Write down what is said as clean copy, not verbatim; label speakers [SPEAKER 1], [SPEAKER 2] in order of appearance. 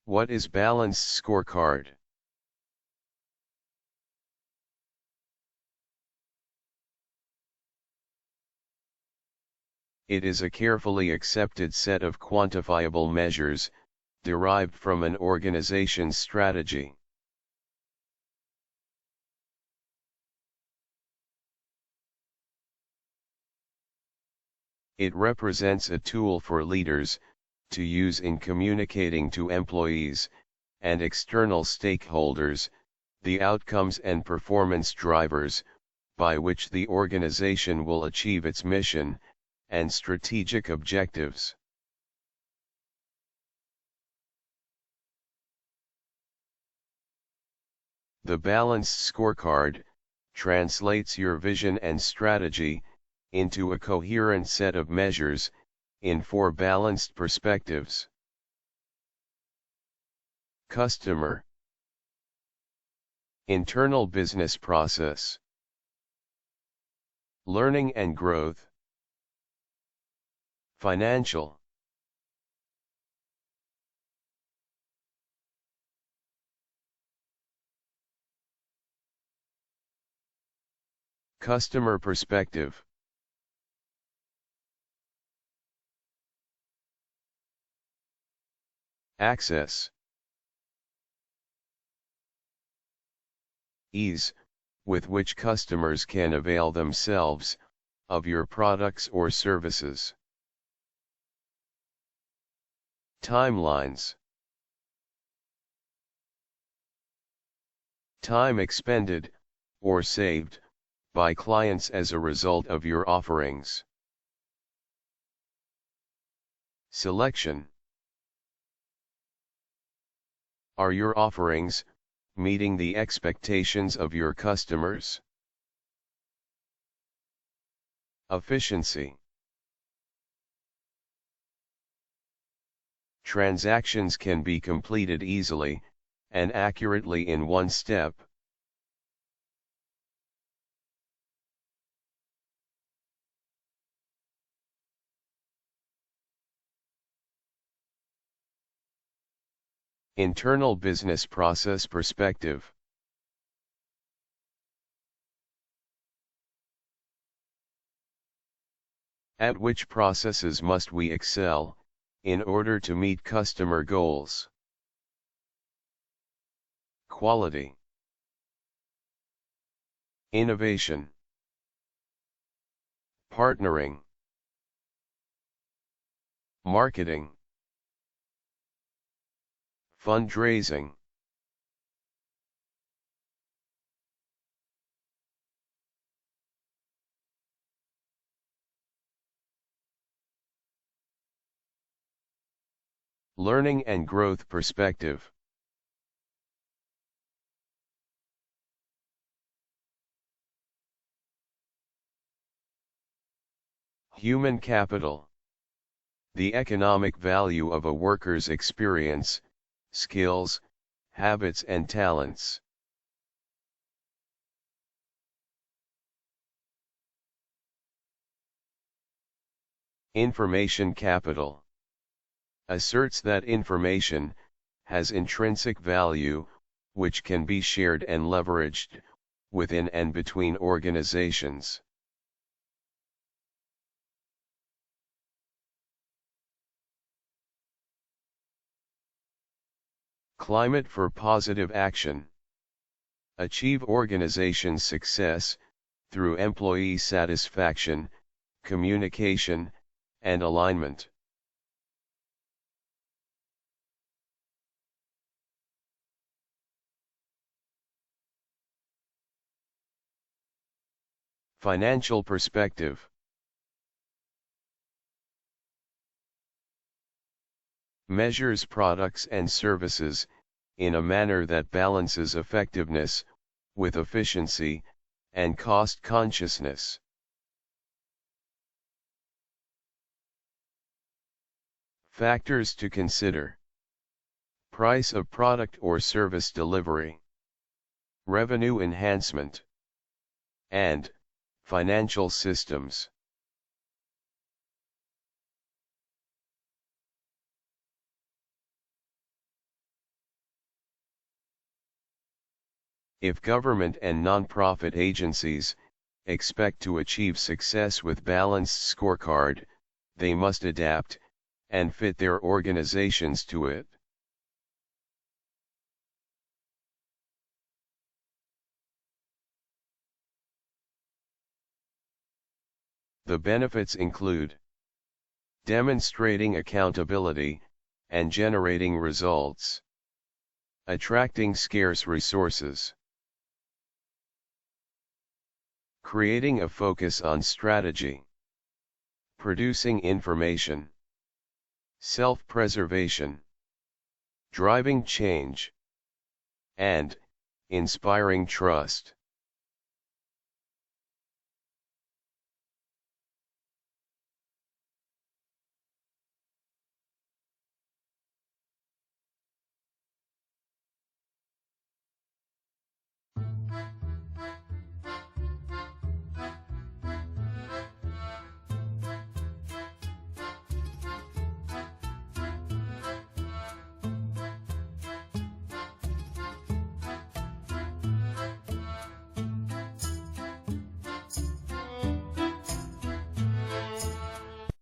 [SPEAKER 1] What is balanced scorecard? It is a carefully accepted set of quantifiable measures, derived from an organization's strategy. It represents a tool for leaders to use in communicating to employees and external stakeholders the outcomes and performance drivers by which the organization will achieve its mission and strategic objectives. The balanced scorecard translates your vision and strategy into a coherent set of measures in 4 balanced perspectives. Customer, internal business process, learning and growth, financial, customer perspective, access, ease, with which customers can avail themselves of your products or services. Timelines, time expended or saved by clients as a result of your offerings. Selection, are your offerings meeting the expectations of your customers? Efficiency, transactions can be completed easily and accurately in one step. Internal business process perspective, at which processes must we excel in order to meet customer goals? Quality, innovation, partnering, marketing, fundraising, learning and growth perspective, human capital, the economic value of a worker's experience, skills, habits and talents. Information capital asserts that information has intrinsic value, which can be shared and leveraged within and between organizations. Climate for positive action. Achieve organization success through employee satisfaction, communication, and alignment. Financial perspective. Measures products and services in a manner that balances effectiveness with efficiency and cost consciousness. Factors to consider: price of product or service delivery, revenue enhancement, and financial systems. If government and nonprofit agencies expect to achieve success with balanced scorecard, they must adapt and fit their organizations to it. The benefits include demonstrating accountability and generating results, attracting scarce resources, creating a focus on strategy, producing information, self-preservation, driving change, and inspiring trust.